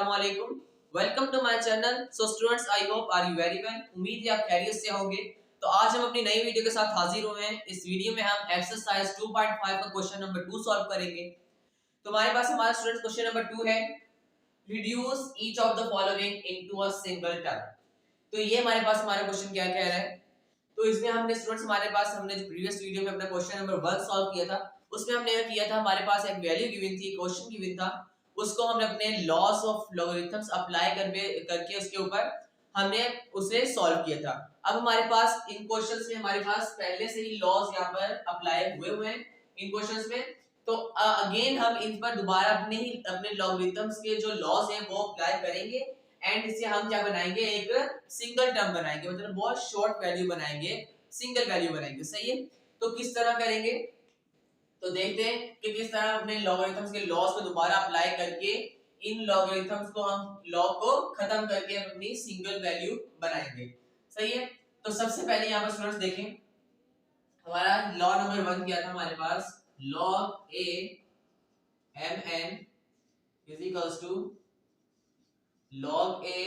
अस्सलामुअलैकुम। Welcome to my channel. So students, I hope are you very well. उम्मीद है आप खैरियत से होंगे। तो आज हम अपनी नई वीडियो के साथ हाजिर हुए हैं। इस वीडियो में हम एक्सरसाइज 2.5 का क्वेश्चन नंबर 2 सॉल्व करेंगे। तो हमारे पास हमारा स्टूडेंट्स क्वेश्चन नंबर 2 है, reduce each of the following into a single term. तो ये हमारे पास हमारा क्वेश्चन क्या कह रहा है। तो इसमें हमने स्टूडेंट्स हमारे पास हमने जो प्रीवियस वीडियो में अपना क्वेश्चन नंबर 1 सॉल्व किया था, उसमें हमने यह किया था, हमारे पास एक वैल्यू गिवन थी, क्वेश्चन गिवन था, उसको हमने अपने लॉस ऑफ लॉगरिथम्स अप्लाई करके उसके ऊपर हमने उसे सॉल्व किया था। अब हमारे पास इन क्वेश्चंस में हमारे पास पहले से ही लॉस यहाँ पर अप्लाई हुए हैं इन क्वेश्चंस में। तो अगेन हम इन पर दोबारा अपने लॉगरिथम्स के जो लॉस हैं वो अप्लाई करेंगे एंड इससे हम क्या बनाएंगे, एक सिंगल टर्म बनाएंगे, मतलब बहुत शॉर्ट वैल्यू बनाएंगे, सिंगल वैल्यू बनाएंगे। सही है। तो किस तरह करेंगे, तो देखते हैं कि किस तरह अपने लॉगरिथम्स के लॉस को दोबारा अप्लाई करके इन लॉगरिथम्स को हम लॉग को खत्म करके अपनी सिंगल वैल्यू बनाएंगे। सही है। तो सबसे पहले यहाँ पर स्टूडेंट्स देखें, हमारा लॉ नंबर 1 क्या था हमारे पास, log a mn is equals to log a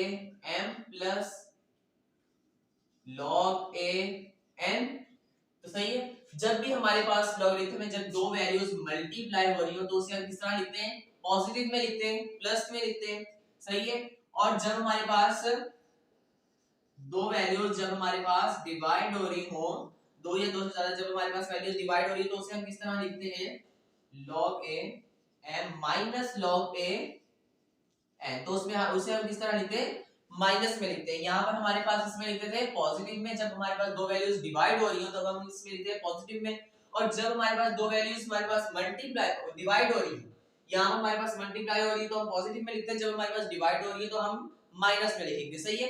m plus log a n। तो सही है। जब भी हमारे पास लॉगरिथम में जब दो वैल्यूज मल्टीप्लाई हो रही हो तो उसे हम किस तरह लिखते हैं, पॉजिटिव में लिखते हैं, प्लस में लिखते हैं। सही है। और जब हमारे पास दो वैल्यूज जब हमारे पास डिवाइड हो रही हो, दो या दो से ज्यादा जब हमारे पास वैल्यूज डिवाइड हो रही है तो उसे हम किस तरह लिखते हैं, log a m minus log a n। तो उसमें उसे हम किस तरह लिखते हैं, माइनस में लिखते हैं। यहाँ पर हमारे पास इसमें लिखते थे पॉजिटिव में, जब हमारे पास दो वैल्यूज डिवाइड हो रही हो तब हम इसमें लिखते हैं पॉजिटिव में। और जब हमारे पास दो वैल्यूज हमारे पास मल्टीप्लाई डिवाइड हो रही है, यहाँ पर हमारे पास मल्टीप्लाई हो रही है तो हम पॉजिटिव में लिखते हैं, जब हमारे पास डिवाइड हो रही है तो हम माइनस में लिखेंगे। सही है।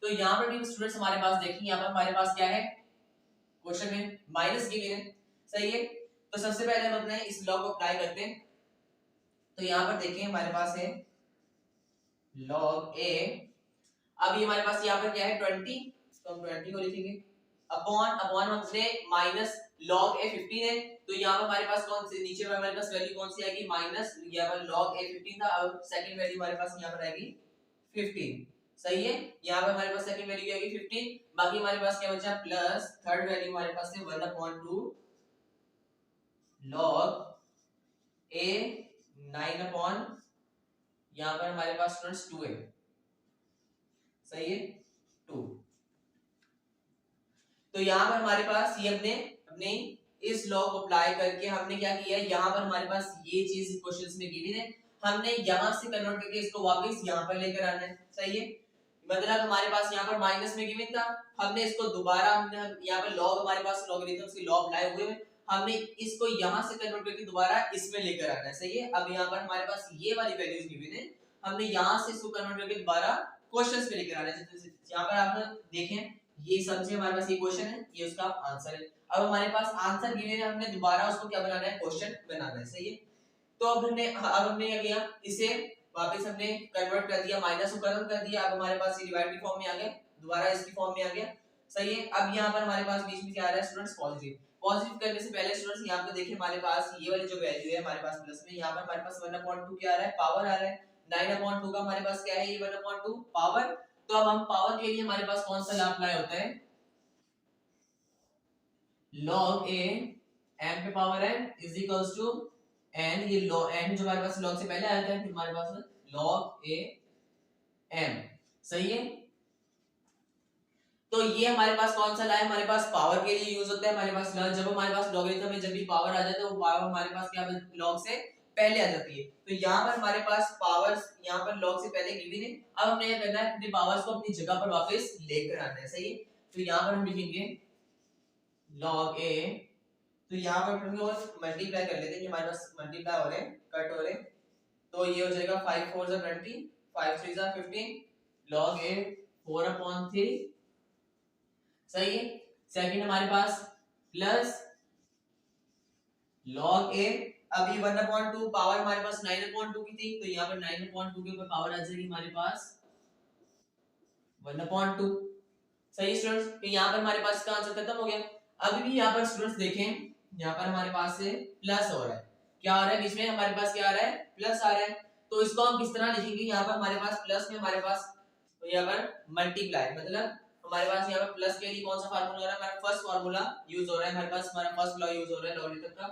तो यहाँ पर भी स्टूडेंट्स हमारे पास देखिए, यहाँ पर हमारे पास क्या है, क्वेश्चन में माइनस गिवन है। सही है। तो सबसे पहले हम अपने इस लॉ को अप्लाई करते हैं। तो यहाँ पर देखिए हमारे पास है log a, अब ये हमारे पास यहाँ पर क्या है 20, तो हम 20 को लिखेंगे अपॉन अपॉन हमने माइनस log a 15 है, तो यहाँ पर हमारे पास कौन सी नीचे पर हमारे पास वैल्यू कौन सी आएगी, माइनस, यहाँ पर log a 15 था, अब सेकंड वैल्यू हमारे पास यहाँ पर आएगी 15। सही है। यहाँ पर हमारे पास सेकंड वैल्यू आएगी 15, बाकी हमारे पास क्या बचा प्लस थर्ड वैल्यू हमारे पास है 1/2 log a 9 अपॉन यहाँ पर हमारे पास स्टूडेंट्स 2 है। सही है, 2। तो यहाँ पर हमारे पास ये अपने इस लॉ को अप्लाई करके हमने क्या किया है, यहाँ पर हमारे पास ये चीज क्वेश्चंस में गिवन है, हमने यहाँ से कन्वर्ट करके इसको वापस यहाँ पर लेकर आना है। सही है। मतलब हमारे पास यहाँ पर माइनस में गिवन था, हमने इसको दोबारा हमने यहाँ पर लॉग हमारे पास लॉगरिथम्स के लॉ अप्लाई हुए हैं, हमने इसको यहाँ से कन्वर्ट करके दोबारा इसमें लेकर आना है। सही है। अब यहाँ पर हमारे पास ये वाली वैल्यूज गिवन है, हमने यहाँ से इसको कन्वर्ट करके दोबारा क्वेश्चंस में लेकर आना है। यहाँ पर आप देखें, ये सबसे हमारे पास ये क्वेश्चन है, ये उसका आंसर है। अब हमारे पास आंसर गिवन है, हमने दोबारा उसको क्या बनाना है, क्वेश्चन बनाना है। सही है। तो अब हमने क्या किया, इसे वापस हमने कन्वर्ट कर दिया, माइनस को खत्म कर दिया, अब हमारे पास ये डिवाइड की फॉर्म में आ गया, दोबारा इसकी फॉर्म में आ गया। सही है। अब यहाँ पर हमारे पास बीच में क्या आ रहा है स्टूडेंट्स, पॉजिटिव। पॉजिटिव करने से पहले स्टूडेंट्स यहाँ पे देखिए हमारे पास ये वाली जो वैल्यू है हमारे पास प्लस में, यहाँ पर हमारे पास 1/2 क्या आ रहा है, पावर आ रहा है। 9/2 का हमारे पास क्या है, ये 1/2 पावर। तो अब हम पावर के लिए हमारे पास कौन सा लॉ अप्लाई होता है, log a m पे power n is equals to n, ये log n जो हमारे पास log से पहले आया था, फिर हमारे पास log a m। सही है। तो ये हमारे पास कौन सा लॉ है, हमारे पास पावर के लिए यूज होता है हमारे पास लॉ, जब हमारे पास लॉगरिथम में जब भी पावर आ जाता है वो पावर हमारे पास क्या log से पहले आ जाती है। तो यहाँ पर हमारे पास पावर्स यहाँ पर log से पहले गिवन है, अब हमने ये करना है अपनी पावर्स को अपनी जगह पर वापस लेकर आना है। सही है। तो यहाँ पर हम लिखेंगे log a, तो यहाँ पर हम मल्टीप्लाई कर लेते हैं, हमारे पास मल्टीप्लाई हो रहे हैं, कट हो रहे हैं, तो ये हो जाएगा 5 4 जा 20, 5 3 जा 15, log a 4/3। सही है। सेकंड हमारे पास प्लस log a, अभी 1/2 पावर हमारे पास 9/2 की थी, तो यहाँ पर 9/2 के ऊपर पावर आ जाएगी हमारे पास 1/2। सही स्टूडेंट्स। तो यहाँ पर हमारे पास इसका आंसर खत्म हो गया। अभी भी यहाँ पर स्टूडेंट्स देखें, यहाँ पर हमारे पास से प्लस हो रहा है, क्या आ रहा है बीच में, हमारे पास क्या आ रहा है, प्लस आ रहा है। तो इसको हम किस तरह लिखेंगे, यहाँ पर हमारे पास प्लस में हमारे पास तो यहाँ पर मल्टीप्लाई, मतलब हमारे पास यहाँ पर प्लस के लिए कौन सा फार्मूला हो रहा है, हमारा फर्स्ट फार्मूला यूज हो रहा है, हमारे पास हमारा फर्स्ट लॉ यूज हो रहा है लॉगरिथम का,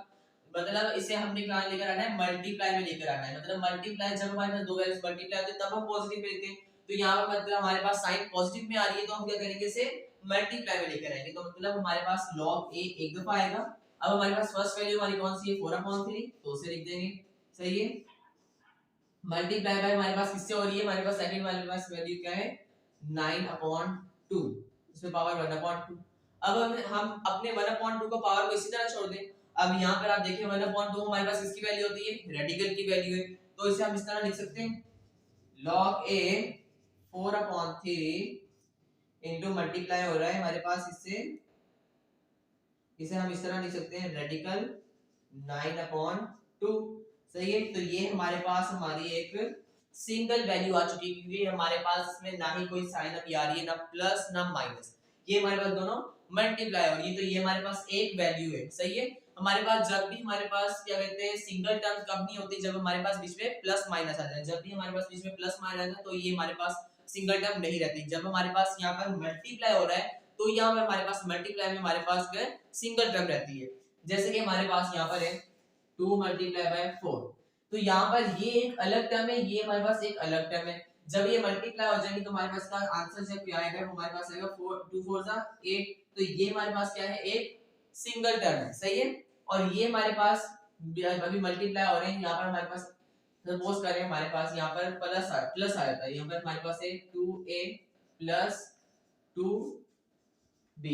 मतलब इसे हमने कहां लेकर आना है, मल्टीप्लाई में लेकर आना है, मतलब मल्टीप्लाई जब हमारे पास दो वैल्यूज मल्टीप्लाई होते हैं तब हम पॉजिटिव में लिखते हैं, तो यहाँ पर मतलब हमारे पास साइन पॉजिटिव में आ रही है तो हम क्या करेंगे, इसे मल्टीप्लाई में लेकर आएंगे, तो मतलब हमारे पास log a एक दफा आएगा। अब हमारे पास फर्स्ट वैल्यू हमारी कौन सी है, 4/3, तो उसे लिख देंगे, सही है। मल्टीप्लाई बाय हमारे पास किससे हो रही है, हमारे पास सेकंड वाले पास वैल्यू क्या है 9/2, इसमें पावर 1/2। अब हम अपने 1/2 को पावर को इसी तरह छोड़ दें। अब यहाँ पर आप देखिए 1/2 हमारे पास किसकी वैल्यू होती है, रेडिकल की वैल्यू है, तो इसे हम इस तरह लिख सकते हैं log a 4/3 इनटू मल्टीप्लाई हो रहा है हमारे पास इससे, इसे हम इस तरह लिख सकते हैं रेडिकल 9/2, सही है। तो ये हमारे पास हमारी एक सिंगल वैल्यू आ चुकी है, क्योंकि हमारे पास इसमें ना ही कोई साइन अप आ रही है, ना प्लस ना माइनस, ये हमारे पास दोनों मल्टीप्लाई हो रही है, तो ये हमारे पास एक वैल्यू है, सही है। हमारे पास जब भी हमारे पास क्या कहते हैं सिंगल टर्म कब नहीं होती, जब हमारे पास बीच में प्लस माइनस आ जाए, जब भी हमारे पास बीच में प्लस माइनस आता है तो ये हमारे पास सिंगल टर्म नहीं रहती। जब हमारे पास यहाँ पर मल्टीप्लाई हो रहा है तो यहाँ पर हमारे पास मल्टीप्लाई में हमारे पास सिंगल टर्म रहती है, जैसे कि हमारे पास यहाँ पर है 2 × 4, तो यहाँ पर ये एक अलग टर्म है, ये हमारे पास एक अलग टर्म है। जब ये मल्टीप्लाई हो जाएंगे तो हमारे पास का आंसर जब क्या आएगा, हमारे पास आएगा 2 4 8, तो ये हमारे पास क्या है, एक सिंगल टर्म है, सही है। और ये हमारे पास अभी मल्टीप्लाई हो रहे हैं, यहाँ पर हमारे पास सपोज करें हमारे पास यहाँ पर प्लस आया था, यहाँ पर हमारे पास है 2a + 2b,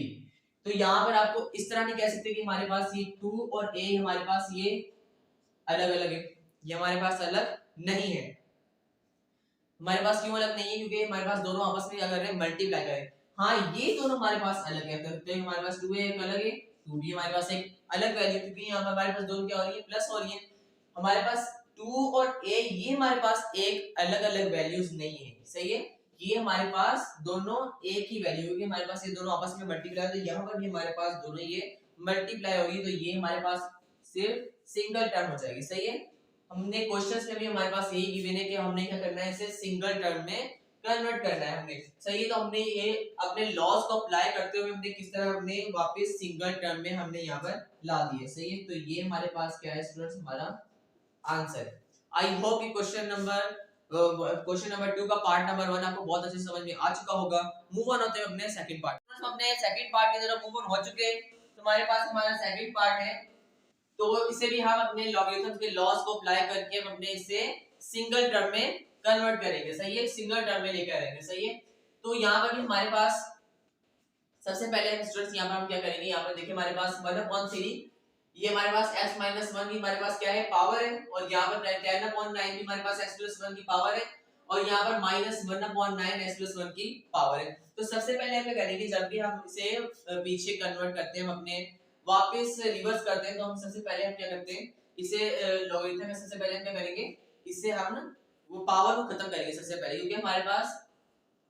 तो यहाँ पर आपको इस तरह नहीं कह सकते कि हमारे पास ये 2 और a हमारे पास ये अलग अलग है, ये हमारे पास अलग नहीं है। हमारे पास क्यों अलग नहीं है, क्योंकि हमारे पास दोनों आपस में अगर मल्टीप्लाई करें, हाँ ये दोनों हमारे पास अलग है, तो हमारे पास 2a एक अलग है, 2b हमारे पास एक अलग वैल्यू, क्योंकि यहाँ पर हमारे पास दोनों क्या हो रही है, प्लस हो रही है। हमारे पास 2 और a ये हमारे पास एक अलग अलग वैल्यूज नहीं है, सही है। ये हमारे पास दोनों एक ही वैल्यू, क्योंकि हमारे पास ये दोनों आपस में मल्टीप्लाई, तो यहाँ पर भी हमारे पास दोनों ये मल्टीप्लाई होगी, तो ये हमारे पास सिर्फ सिंगल टर्म हो जाएगी, सही है। हमने क्वेश्चंस में भी हमारे पास यही गिवन है कि हमने क्या करना है, इसे सिंगल टर्म में कन्वर्ट करना है हमने, सही है। तो हमने ये अपने लॉस को अप्लाई करते हुए हमने किस तरह हमने वापस सिंगल टर्म में हमने यहाँ पर ला दिए, सही है। तो ये हमारे पास क्या है स्टूडेंट्स, हमारा आंसर। आई होप कि क्वेश्चन नंबर 2 का पार्ट नंबर 1 आपको बहुत अच्छे समझ में आ चुका होगा। मूव ऑन होते हैं अपने सेकंड पार्ट, हम अपने सेकंड पार्ट की तरफ मूव ऑन हो चुके हैं। तो हमारे पास हमारा सेकंड पार्ट है, तो इसे भी हम अपने लॉगरिथम्स के लॉस को अप्लाई करके हम अपने इसे सिंगल टर्म में कन्वर्ट करेंगे, सही है, सिंगल टर्म में लेकर आएंगे, सही है। तो यहाँ पर भी हमारे पास सबसे पहले स्टूडेंट्स यहाँ पर हम क्या करेंगे, यहाँ पर देखिए हमारे पास 1/3, ये हमारे पास x - 1 की हमारे पास क्या है, पावर है, और यहाँ पर 10/9 भी हमारे पास x + 1 की पावर है, और यहाँ पर -1/9 x + 1 की पावर है। तो सबसे पहले हम क्या करेंगे, जब भी हम इसे पीछे कन्वर्ट करते हैं, हम अपने वापस रिवर्स करते हैं, तो हम सबसे पहले हम क्या करते हैं, इसे लॉगरिथम में सबसे पहले हम क्या करेंगे, इसे हम वो पावर को खत्म करेंगे सबसे पहले, क्योंकि हमारे पास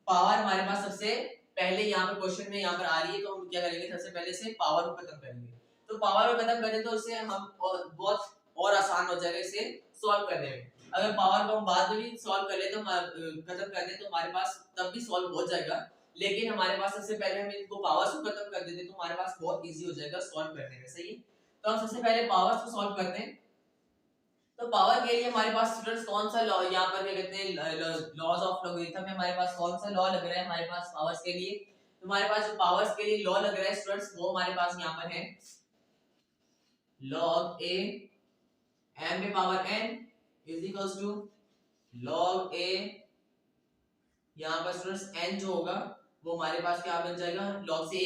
पावर हमारे पास सबसे पहले यहाँ पर क्वेश्चन में यहाँ पर आ रही है, तो हम क्या करेंगे, सबसे पहले से पावर को खत्म करेंगे। तो पावर को खत्म करें तो इसे हम बहुत और आसान हो जाएगा इसे सॉल्व करने में। अगर पावर को हम बाद में भी सॉल्व कर ले तो खत्म कर दे तो हमारे पास तब भी सॉल्व हो जाएगा, लेकिन हमारे पास सबसे पहले हम इनको पावर्स को खत्म कर देते तो हमारे पास बहुत इजी हो जाएगा सॉल्व करने में, सही है। तो हम सबसे पहले पावर्स को सॉल्व करते हैं। तो पावर के लिए हमारे पास स्टूडेंट्स कौन सा लॉ यहाँ पर क्या कहते हैं, लॉज ऑफ लॉगरिथम में हमारे पास कौन सा लॉ लग रहा है हमारे पास पावर्स के लिए। तो हमारे पास जो पावर्स के लिए लॉ लग रहा है स्टूडेंट्स, वो हमारे पास यहाँ पर है log a m पे power n is equals to log a, यहाँ पर स्टूडेंट्स n जो होगा वो हमारे पास क्या बन जाएगा, log से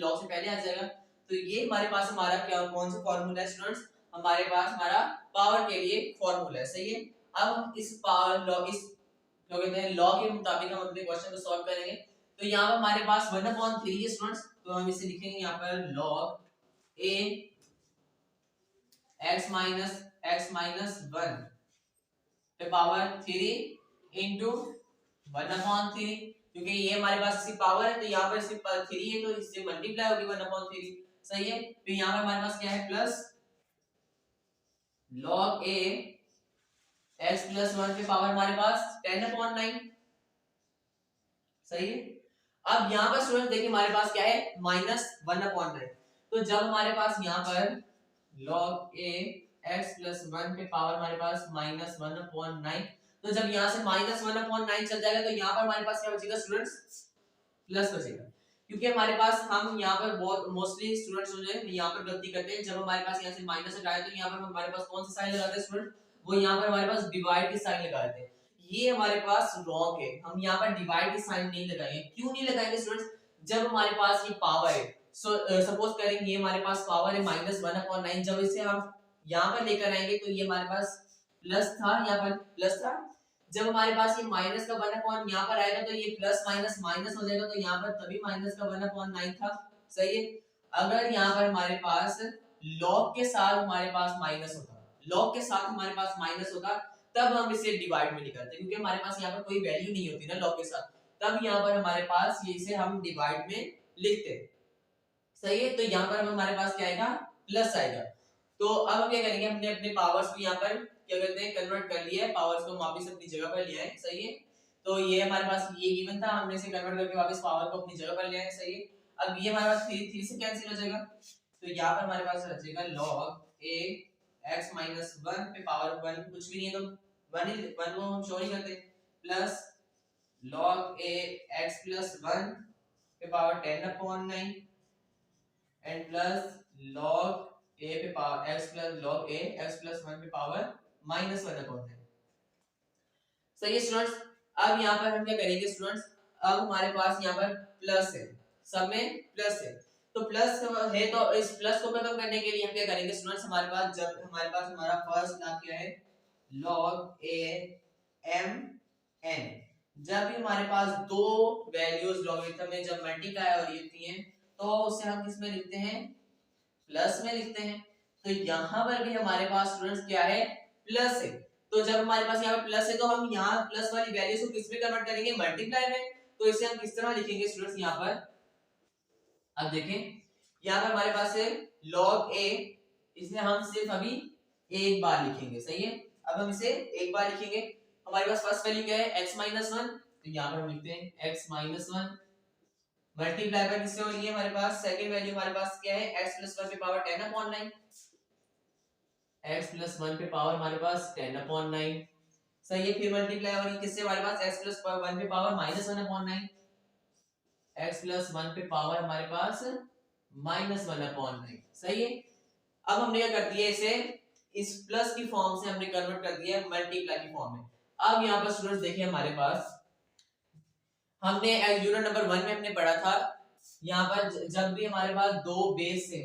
log से पहले आ जाएगा। तो ये हमारे पास हमारा क्या कौन सा फॉर्मूला है स्टूडेंट्स, हमारे पास हमारा पावर के लिए फॉर्मूला है, सही है। अब हम इस पावर लॉग इस क्या कहते हैं लॉ के मुताबिक हम अपने क्वेश्चन को सॉल्व करेंगे। तो यहाँ पर हमारे पास 1/3 है स्टूडेंट्स, तो हम इसे लिखेंगे यहाँ पर log a x minus 1 पे पावर 3 इंटू 1/3, क्योंकि ये हमारे पास इसकी पावर है तो यहाँ पर सिर्फ 3 है तो इससे मल्टीप्लाई होगी 1/3, सही है। फिर यहाँ पर हमारे पास क्या है plus log a x plus 1 पे पावर हमारे पास 10/9, सही है। अब यहाँ पर स्टूडेंट देखिए हमारे पास क्या है -1/9, तो जब हमारे पास यहाँ पर log a x प्लस 1 पे पावर हमारे पास -1/9, तो जब यहाँ से -1/9 चल जाएगा तो यहाँ पर हमारे पास क्या बचेगा स्टूडेंट्स, प्लस बचेगा। क्योंकि हमारे पास हम यहाँ पर बहुत मोस्टली स्टूडेंट्स जो है यहाँ पर गलती करते हैं, जब हमारे पास यहाँ से माइनस हटाए तो यहाँ पर हमारे पास कौन सा साइन लगाते हैं स्टूडेंट, वो यहाँ पर हमारे पास डिवाइड की साइन लगाते हैं। ये हमारे पास रॉन्ग है, हम यहाँ पर डिवाइड की साइन नहीं लगाएंगे। क्यों नहीं लगाएंगे स्टूडेंट्स, जब हमारे पास ये पावर है, सपोज करेंगे ये हमारे पास पावर है -1/9, जब इसे हम यहाँ पर लेकर आएंगे तो ये हमारे पास प्लस था, यहाँ पर प्लस था। जब हमारे पास ये माइनस का 1/, यहाँ पर आएगा तो ये प्लस माइनस माइनस हो जाएगा, तो यहाँ पर तभी माइनस का 1/9 था, सही है। अगर यहाँ पर हमारे पास लॉग के साथ हमारे पास माइनस होता, लॉग के साथ हमारे पास माइनस होता, तब हम इसे डिवाइड में नहीं करते, क्योंकि हमारे पास यहाँ पर कोई वैल्यू नहीं होती ना लॉग के साथ, तब यहाँ पर हमारे पास ये इसे हम डिवाइड में लिखते हैं, सही है। तो यहाँ पर हमारे पास क्या आएगा, प्लस आएगा। तो अब हम क्या करेंगे, हमने अपने पावर्स को यहाँ पर क्या करते हैं, कन्वर्ट कर लिया है, पावर्स को वापस अपनी जगह पर लिया है, सही है। तो ये हमारे पास ये गिवन था, हमने इसे कन्वर्ट करके वापस पावर को अपनी जगह पर लिया है, सही है। अब ये हमारे पास 3 से कैंसिल हो जाएगा, तो यहाँ पर हमारे पास बचेगा log a x माइनस 1 पे पावर 1 कुछ भी नहीं है तो 1 को हम शो नहीं करते, plus log a x plus 1 पे power 10/9 and plus log a पे power x plus log a x plus 1 पे पावर -1/9, सही है स्टूडेंट्स। अब यहाँ पर हम क्या करेंगे स्टूडेंट्स, अब हमारे पास यहाँ पर प्लस है, सब में प्लस है, तो प्लस है तो इस प्लस को खत्म करने के लिए हम क्या करेंगे स्टूडेंट्स, हमारे पास जब हमारे पास हमारा फर्स्ट लॉ क्या है log a m n, जब भी हमारे पास दो वैल्यूज लॉगरिथम में जब मल्टीप्लाई हो रही होती हैं तो उसे हम किस में लिखते हैं, प्लस में लिखते हैं। तो यहाँ पर भी हमारे पास स्टूडेंट्स क्या है, प्लस है। तो जब हमारे पास यहाँ पर प्लस है तो हम यहाँ प्लस वाली वैल्यूज को किस में कन्वर्ट करेंगे, मल्टीप्लाई में। तो इसे हम किस तरह लिखेंगे स्टूडेंट्स यहाँ पर, अब देखें यहाँ पर हमारे पास है log a, इसे हम सिर्फ अभी एक बार लिखेंगे, सही है। अब हम इसे एक बार लिखेंगे, हमारे पास फर्स्ट वैल्यू क्या है x माइनस 1, तो यहाँ पर हम लिखते हैं x माइनस 1 मल्टीप्लाई बाय किससे हो रही है हमारे पास सेकंड वैल्यू, हमारे पास क्या है x प्लस 1 पे पावर 10/9, x प्लस 1 पे पावर हमारे पास 10/9, सही है। फिर मल्टीप्लाई हो रही है किससे, हमारे पास x प्लस 1 पे पावर -1/9, x प्लस 1 पे पावर हमारे पास -1/9, सही है। अब हमने क्या कर दिया, इसे इस प्लस की फॉर्म से हमने कन्वर्ट कर दिया मल्टीप्लाई की फॉर्म में। अब यहाँ पर स्टूडेंट्स देखिए हमारे पास हमने यूनिट नंबर 1 में हमने पढ़ा था, यहाँ पर जब भी हमारे पास दो बेस है,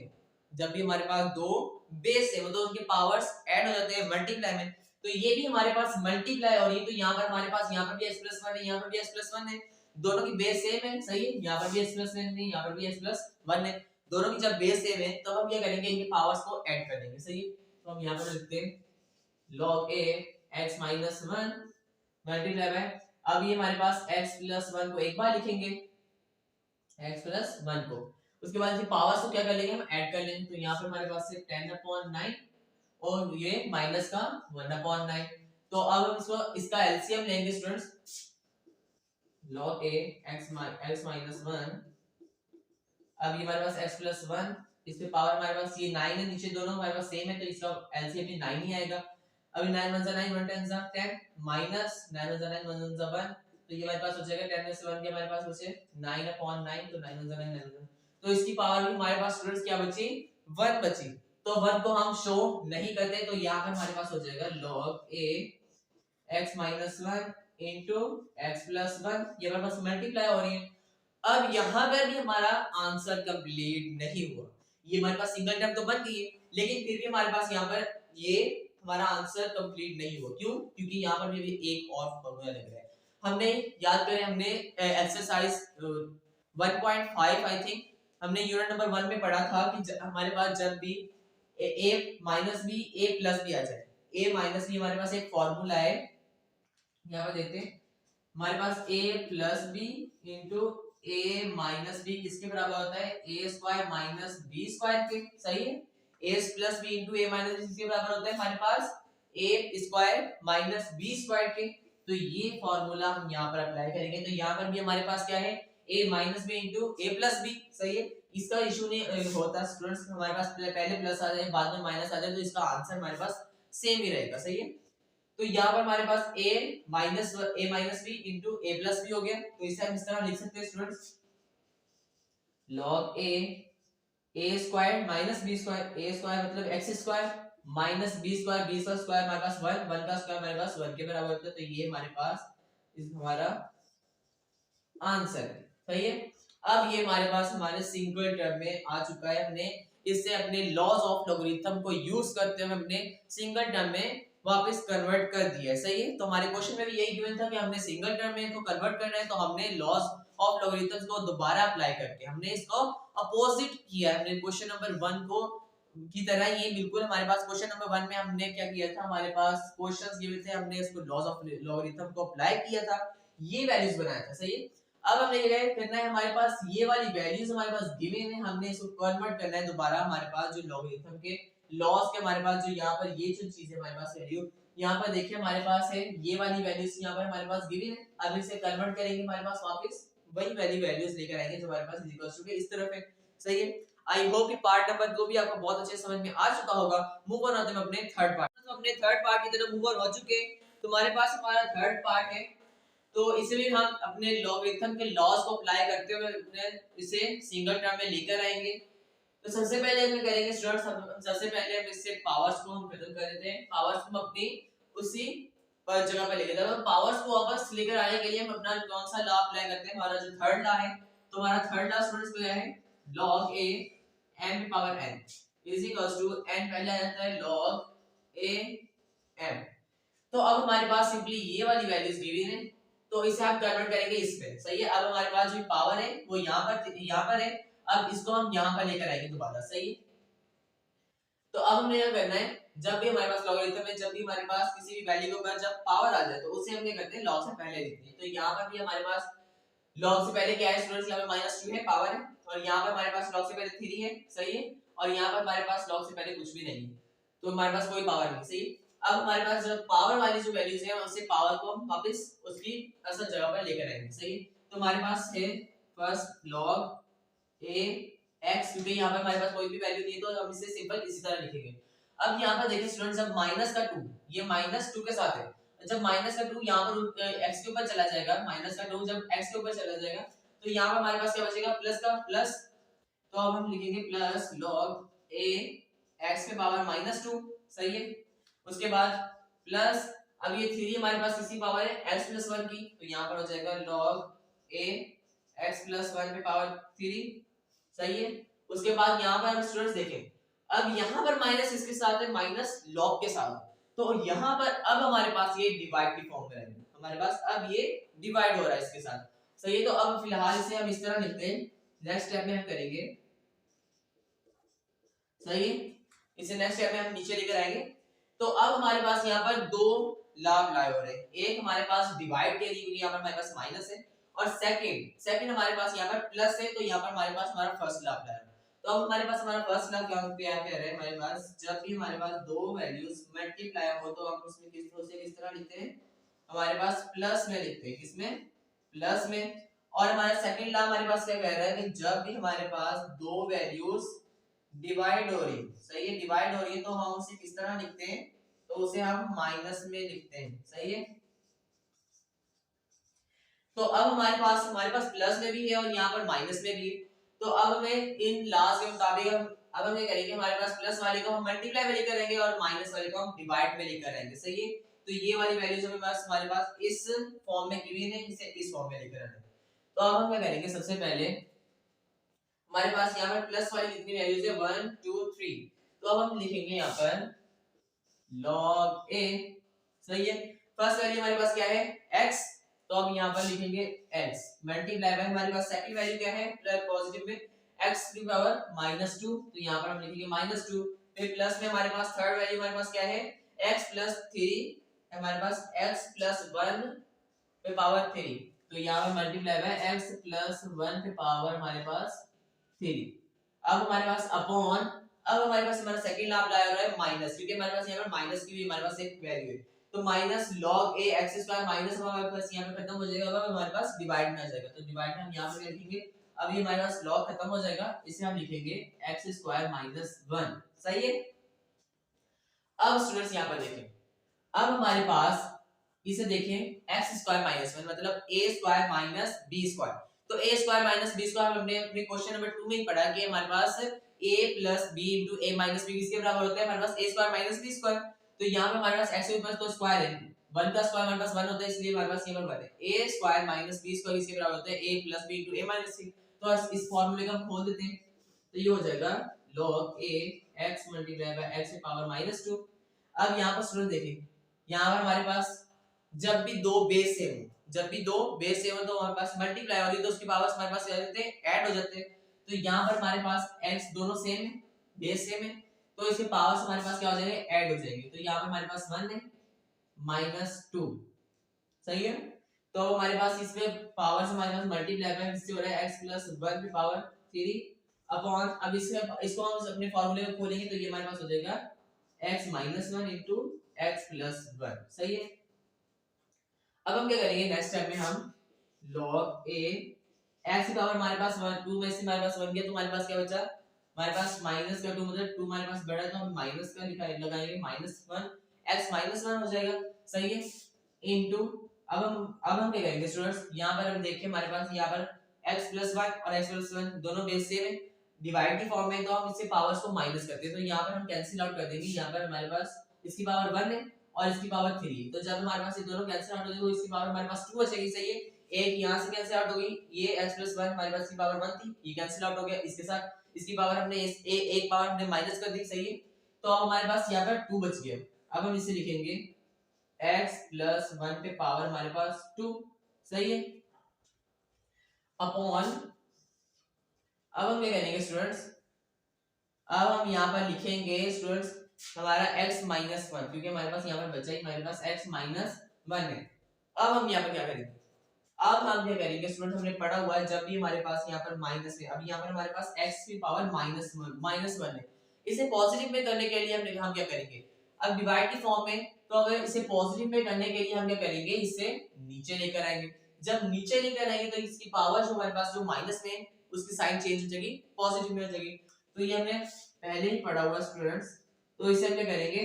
जब भी हमारे पास दो बेस है मतलब उनके पावर्स ऐड हो जाते हैं मल्टीप्लाई में, तो ये भी हमारे पास मल्टीप्लाई हो रही है। तो यहाँ पर हमारे पास यहाँ पर भी x प्लस 1 है, यहाँ पर भी x प्लस 1 है, दोनों की बेस सेम है, सही है। यहाँ पर भी x प्लस 1 है, यहाँ पर भी x प्लस 1 है, दोनों की जब बेस सेम है तब हम क्या करेंगे, इनके पावर्स को ऐड कर देंगे, सही है। तो हम यहाँ पर लिखते हैं log a x minus 1 multiply by, अब ये हमारे पास x प्लस 1 को एक बार लिखेंगे, x प्लस 1 को, उसके बाद ये पावर्स को क्या कर लेंगे, हम ऐड कर लेंगे। तो यहाँ पर हमारे पास से 10/9 और ये माइनस का 1/9, तो अब हम इसको इसका एलसीएम लेंगे students, log a x minus 1, अब ये हमारे पास x प्लस 1, इस पे पावर हमारे पास ये 9 है, नीचे दोनों हमारे पास सेम है तो इसका एलसीएम भी 9 ही आएगा। अभी 9 1 9 1 10 10 माइनस 9 1 9 1 1, तो ये हमारे पास हो जाएगा 10 में से 1 के हमारे पास बचे 9/9, तो 9 1 9 9, तो इसकी पावर भी हमारे पास स्टूडेंट्स क्या बची, 1 बची। तो 1 को हम शो नहीं करते, तो यहाँ पर हमारे पास हो जाएगा log a x minus 1 into x plus 1, ये हमारे पास मल्टीप्लाई हो रही है। अब यहाँ पर भी हमारा आंसर कंप्लीट नहीं हुआ, ये हमारे पास सिंगल टर्म तो बन गई है, लेकिन फिर भी हमारे पास यहाँ पर ये हमारा आंसर कंप्लीट नहीं हुआ, क्यों, क्योंकि यहाँ पर भी एक और फॉर्मूला लग रहा है। हमने याद करें, हमने एक्सरसाइज 1.5 आई थिंक हमने यूनिट नंबर 1 में पढ़ा था कि हमारे पास जब भी a minus B a plus B आ जाए, a माइनस बी हमारे पास एक फॉर्मूला है, यहाँ पर देखते हैं हमारे पास a plus B into a minus B किसके बराबर होता है, a square minus B square के, सही है। a plus B into a minus B किसके बराबर होता है हमारे पास A square minus B square के। तो ये फॉर्मूला हम यहाँ पर अप्लाई करेंगे। तो यहाँ पर भी हमारे पास क्या है, a minus B into A plus B. सही है, इसका इशू नहीं होता स्टूडेंट्स, हमारे पास पहले प्लस आ जाए बाद में माइनस आ जाए तो इसका आंसर हमारे पास सेम ही रहेगा। सही है, तो यहाँ पर हमारे पास a minus B into A plus B हो गया। तो इसे हम इस तरह लिख सकते हैं students, log a square minus B square, a square मतलब x square minus B square, B का स्क्वायर हमारे पास 1, 1 का स्क्वायर हमारे पास 1 के बराबर होता है। तो ये हमारे पास इस हमारा आंसर है। सही है, अब ये हमारे पास हमारे सिंगल टर्म में आ चुका है। हमने इससे अपने लॉज ऑफ लॉगरिथम को यूज करते हुए हमने सिंगल टर्म में वापस कन्वर्ट कर दिया है। सही है, तो हमारे क्वेश्चन में भी यही गिवन था कि हमने सिंगल टर्म में को कन्वर्ट करना है, तो हमने लॉज ऑफ लॉगरिथम्स को दोबारा अप्लाई करके हमने इसको अपोजिट किया है। हमने क्वेश्चन नंबर 1 को की तरह ये बिल्कुल हमारे पास क्वेश्चन नंबर 1 में हमने क्या किया था, हमारे पास क्वेश्चंस गिवन थे, हमने इसको लॉज ऑफ लॉगरिथम को अप्लाई किया था, ये वैल्यूज बनाया था। सही है, अब हमने क्या करना है, हमारे पास ये वाली वैल्यूज हमारे पास गिवन है, हमने इसको कन्वर्ट करना है दोबारा हमारे पास जो लॉगरिथम के लॉस के हमारे पास जो यहाँ पर ये जो चीज है हमारे पास वैल्यू यहाँ पर देखिए हमारे पास है, ये वाली वैल्यूज यहाँ पर हमारे पास गिवन है। अब इसे कन्वर्ट करेंगे हमारे पास वापस वही वैल्यूज लेकर आएंगे जो हमारे पास इक्वल टू के इस तरफ है। सही है, आई होप कि पार्ट नंबर 2 भी आपको बहुत अच्छे समझ में आ चुका होगा। मूव ऑन होते हैं अपने थर्ड पार्ट, तो अपने थर्ड पार्ट की तरफ मूव ऑन हो चुके हैं। तो हमारे पास हमारा थर्ड पार्ट है, तो इसमें हम अपने लॉगरिथम के लॉस को अप्लाई करते हुए अपने इसे सिंगल टर्म में लेकर आएंगे। तो सबसे पहले हम करेंगे स्टूडेंट्स, सबसे पहले हम इससे पावर्स को हम खत्म कर देते हैं, पावर्स को हम अपनी उसी पर जगह पर लेके जाते हैं। पावर्स को वापस लेकर आने के लिए हम अपना कौन सा लॉ अप्लाई करते हैं, हमारा जो थर्ड लॉ है। तो हमारा थर्ड लॉ स्टूडेंट्स क्या है, log a m power n is equals to n पहले आ जाता है log a m। तो अब हमारे पास सिंपली ये वाली वैल्यूज गिवन है, तो इसे आप कन्वर्ट करेंगे इस पे। सही है, अब हमारे पास जो पावर है वो यहाँ पर है, अब इसको हम यहाँ पर लेकर आएंगे दोबारा। सही है, तो अब हमने क्या करना है, जब भी हमारे पास लॉगरिथम में जब भी हमारे पास किसी भी वैल्यू के ऊपर जब पावर आ जाए तो उसे हम क्या करते हैं, लॉग से पहले लिखते हैं। तो यहाँ पर भी हमारे पास लॉग से पहले क्या है स्टूडेंट्स, यहाँ पे -2 है पावर है, और यहाँ पर हमारे पास लॉग से पहले 3 है। सही है, और यहाँ पर हमारे पास लॉग से पहले कुछ भी नहीं है, तो हमारे पास कोई पावर नहीं। सही, अब हमारे पास जो पावर वाली जो वैल्यूज है उससे पावर को हम वापस उसकी असल जगह पर लेकर आएंगे। सही, तो हमारे पास है फर्स्ट log a x, क्योंकि यहाँ पर हमारे पास कोई भी वैल्यू नहीं है तो हम इसे सिंपल इसी तरह लिखेंगे। अब यहाँ पर देखिए स्टूडेंट्स, जब माइनस का 2 ये -2 के साथ है, जब माइनस का 2 यहाँ पर x के ऊपर चला जाएगा, माइनस का 2 जब x के ऊपर चला जाएगा तो यहाँ पर हमारे पास क्या बचेगा, प्लस का प्लस। तो अब हम लिखेंगे प्लस log a x के पावर -2। सही है, उसके बाद प्लस, अब ये 3 हमारे पास किसी पावर है x + 1 की, तो यहाँ पर हो जाएगा log a x + 1 पे पावर 3। सही है, उसके बाद यहाँ पर हम स्टूडेंट्स देखें, अब यहाँ पर माइनस इसके साथ है, माइनस लॉग के साथ, तो यहाँ पर अब हमारे पास ये डिवाइड की फॉर्म में है, हमारे पास अब ये डिवाइड हो रहा है इसके साथ। सही है, तो अब फिलहाल इसे हम इस तरह लिखते हैं, नेक्स्ट स्टेप में हम करेंगे। सही है, इसे नेक्स्ट स्टेप में हम नीचे लेकर आएंगे। तो अब हमारे पास यहाँ पर दो लाभ अप्लाई हो रहे हैं, एक हमारे पास डिवाइड के लिए यहाँ पर हमारे पास माइनस है, और सेकंड हमारे पास यहाँ पर प्लस है, तो यहाँ पर हमारे पास हमारा फर्स्ट लाभ अप्लाई है। तो अब हमारे पास हमारा फर्स्ट लाभ क्या कह रहे हैं, हमारे पास जब भी हमारे पास दो वैल्यूज मल्टीप्लाई हो तो हम उसमें किस तरह लिखते हैं, हमारे पास प्लस में लिखते हैं, किसमें, प्लस में। और हमारा सेकंड लॉ हमारे पास क्या कह रहा है कि जब भी हमारे पास दो वैल्यूज डिवाइड हो रही, सही है, डिवाइड हो रही है तो हम उसे किस तरह लिखते हैं, तो उसे हम माइनस में लिखते हैं। सही है, तो अब हमारे पास प्लस में भी है और यहाँ पर माइनस में भी है। तो अब हमें इन लॉज के मुताबिक अब हम ये करेंगे, हमारे पास प्लस वाले को हम मल्टीप्लाई में लेकर आएंगे और माइनस वाले को हम डिवाइड में लेकर आएंगे। सही है, तो ये वाली वैल्यूज हमारे पास इस फॉर्म में गिवन है, इसे इस फॉर्म में लेकर आना है। तो अब हम क्या करेंगे, सबसे पहले हमारे पास यहाँ पर प्लस वाली कितनी वैल्यूज है, 1 2 3, तो अब हम लिखेंगे यहाँ पर log a। सही है, फर्स्ट वैल्यू हमारे पास क्या है, x, तो अब यहाँ पर लिखेंगे x मल्टीप्लाई बाय हमारे पास सेकंड वैल्यू क्या है, प्लस पॉजिटिव में x की पावर -2, तो यहाँ पर हम लिखेंगे -2। फिर प्लस में हमारे पास थर्ड वैल्यू हमारे पास क्या है, x + 3, हमारे पास x + 1 पे पावर 3, तो यहाँ पे मल्टीप्लाई बाय x + 1 पे पावर हमारे पास 3। अब हमारे पास अपॉन अब हमारे पास हमारा सेकंड लाभ लाया हो रहा है माइनस, क्योंकि हमारे पास यहाँ पर माइनस की भी हमारे पास एक वैल्यू है, तो minus log a x square minus हमारे पास यहाँ पे खत्म हो जाएगा, अब हमारे पास डिवाइड में आ जाएगा, तो डिवाइड में हम यहाँ पर लिखेंगे, अब ये हमारे पास log खत्म हो जाएगा, इसे हम लिखेंगे x स्क्वायर माइनस 1। सही है। अब स्टूडेंट्स यहाँ पर देखें, अब हमारे पास इसे देखें x स्क्वायर माइनस 1 मतलब a square minus b square, तो a square minus b square हमने अपने क्वेश्चन नंबर 2 में ही पढ़ा कि हमारे पास a plus b into a minus b किसके बराबर होता है, हमारे पास a square minus b square, तो यहाँ पे हमारे पास x के ऊपर तो स्क्वायर है, 1 का स्क्वायर हमारे पास 1 होता है, इसलिए हमारे पास ये बराबर है a square minus b square किसके बराबर होता है, a plus b into a minus c, तो इस फार्मूले को हम खोल देते हैं, तो ये हो जाएगा log a x multiply by x की पावर -2। अब यहाँ पर स्टूडेंट देखिए, यहाँ पर हमारे पास जब भी दो बेस सेम हो, जब भी दो बेस सेम हो तो हमारे पास मल्टीप्लाई होगी, तो उसके पावर्स हमारे पास क्या हो जाते हैं, ऐड हो जाते हैं, तो यहाँ पर हमारे पास x दोनों सेम है, बेस सेम है, तो इसके पावर्स हमारे पास क्या हो जाएंगे, ऐड हो जाएंगे, तो यहाँ पर हमारे पास 1 है -2। सही है। तो हमारे पास इसमें पावर्स हमारे पास मल्टीप्लाई में किससे हो रहा है, x प्लस 1 की पावर 3 अपॉन, अब इसको हम अपने फार्मूले में खोलेंगे तो ये हमारे पास हो जाएगा x -1 इनटू x प्लस 1। सही है। अब हम क्या करेंगे, नेक्स्ट स्टेप में हम log a x की पावर हमारे पास 1, 2 में से हमारे पास 1 गया, तो हमारे पास क्या बचा, हमारे पास माइनस का 2 मतलब 2 हमारे पास बड़ा है, तो हम माइनस का लगाएंगे -1 x -1 हो जाएगा। सही है। इनटू अब हम क्या करेंगे स्टूडेंट्स, यहाँ पर हम देखिए हमारे पास यहाँ पर x प्लस 1 और x प्लस 1 दोनों बेस सेम है, डिवाइड की फॉर्म में, तो हम इससे पावर्स को माइनस करते हैं, तो यहाँ पर हम कैंसिल आउट कर देंगे, यहाँ पर हमारे पास इसकी पावर 1 है और इसकी पावर 3, तो जब हमारे पास ये दोनों कैंसिल आउट हो जाएंगे तो इसकी पावर हमारे पास 2 बचेगी। सही है। एक यहाँ से कैंसिल आउट होगी, ये x प्लस 1 हमारे पास की पावर 1 थी, ये कैंसिल आउट हो गया, इसके साथ इसकी पावर हमने एक पावर हमने माइनस कर दी। सही है। तो अब हमारे पास यहाँ पर 2 बच गया, अब हम इसे लिखेंगे x प्लस 1 पे पावर हमारे पास 2। सही है। अपॉन, अब हम क्या करेंगे स्टूडेंट्स, अब हम यहाँ पर लिखेंगे स्टूडेंट्स हमारा x -1, क्योंकि हमारे पास यहाँ पर बचा ही हमारे पास x -1 है। अब हम यहाँ पर क्या करेंगे, अब हम क्या करेंगे स्टूडेंट, हमने पढ़ा हुआ है जब भी हमारे पास यहाँ पर माइनस है, अब यहाँ पर हमारे पास x की पावर -1 है, इसे पॉजिटिव में करने के लिए हम क्या करेंगे, अब डिवाइड की फॉर्म में, तो अगर इसे पॉजिटिव में करने के लिए हम क्या करेंगे, इसे नीचे लेकर आएंगे, जब नीचे लेकर आएंगे तो इसकी पावर जो हमारे पास जो माइनस में उसकी साइन चेंज हो जाएगी, पॉजिटिव में हो जाएगी, तो ये हमने पहले ही पढ़ा हुआ स्टूडेंट्स, तो इसे हम क्या करेंगे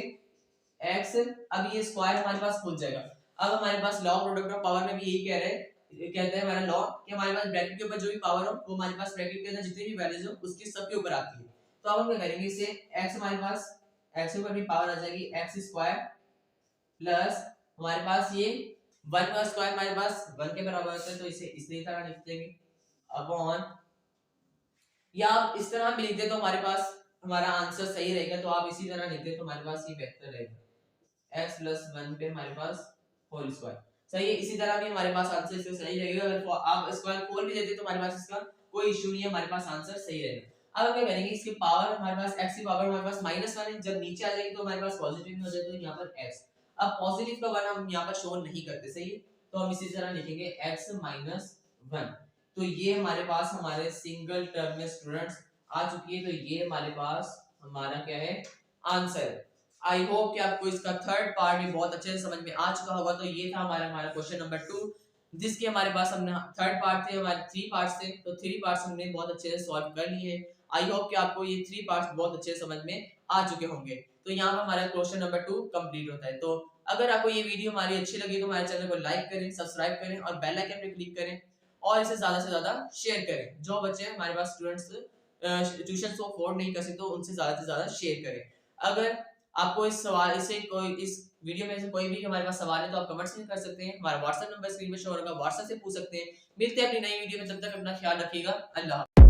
x, अब ये स्क्वायर हमारे पास खुल जाएगा। अब हमारे पास लॉग प्रोडक्ट ऑफ पावर में भी यही कह रहे हैं, कहते हैं हमारा लॉ कि हमारे पास ब्रैकेट के ऊपर जो भी पावर हो वो हमारे पास ब्रैकेट के अंदर जितनी भी वैल्यूज हो उसके सब के ऊपर आती है, तो अब हम क्या करेंगे, इसे x हमारे पास x के ऊपर भी पावर आ जाएगी x स्क्वायर प्लस हमारे पास ये 1 का स्क्वायर हमारे पास 1 के बराबर होता है, तो इसे इसी तरह लिख देंगे अपॉन, या आप इस तरह भी लिख दे तो हमारे पास हमारा आंसर सही रहेगा, तो आप इसी तरह लिख दे तो हमारे पास ये बेहतर रहेगा x प्लस 1 पे हमारे पास होल स्क्वायर। सही है। इसी तरह भी हमारे पास आंसर इसका सही रहेगा, अगर आप स्क्वायर खोल भी देते तो हमारे पास इसका कोई इशू नहीं है, हमारे पास आंसर सही रहेगा। अब हम क्या करेंगे, इसकी पावर हमारे पास x की पावर हमारे पास -1 है, जब नीचे आ जाएगी तो हमारे पास पॉजिटिव में हो जाएगा, तो यहाँ पर x, अब पॉजिटिव का 1 हम यहाँ पर शो नहीं करते। सही है। तो हम इसी तरह लिखेंगे x -1, तो ये हमारे पास हमारे सिंगल टर्म में स्टूडेंट्स आ चुकी है, तो ये हमारे पास हमारा क्या है आंसर। आई होप कि आपको इसका थर्ड पार्ट भी बहुत अच्छे से समझ में आ चुका होगा। तो ये था हमारा क्वेश्चन नंबर 2, जिसके हमारे पास हमने थर्ड पार्ट थे, हमारे 3 पार्ट्स थे, तो 3 पार्ट्स हमने बहुत अच्छे से सॉल्व कर लिए हैं। आई होप कि आपको ये 3 पार्ट्स बहुत अच्छे से समझ में आ चुके होंगे। तो यहाँ पर हमारा क्वेश्चन नंबर 2 कंप्लीट होता है। तो अगर आपको ये वीडियो हमारी अच्छी लगी तो हमारे चैनल को लाइक करें, सब्सक्राइब करें और बेल आइकन पे क्लिक करें और इसे ज्यादा से ज्यादा शेयर करें। जो बच्चे हमारे पास स्टूडेंट्स ट्यूशन को अफोर्ड नहीं कर सकते तो उनसे ज्यादा से ज्यादा शेयर करें। अगर आपको इस वीडियो में से कोई भी हमारे पास सवाल है तो आप कमेंट्स में कर सकते हैं, हमारा व्हाट्सएप नंबर स्क्रीन पे शो होगा, व्हाट्सएप से पूछ सकते हैं। मिलते हैं अपनी नई वीडियो में, तब तक अपना ख्याल रखिएगा। अल्लाह।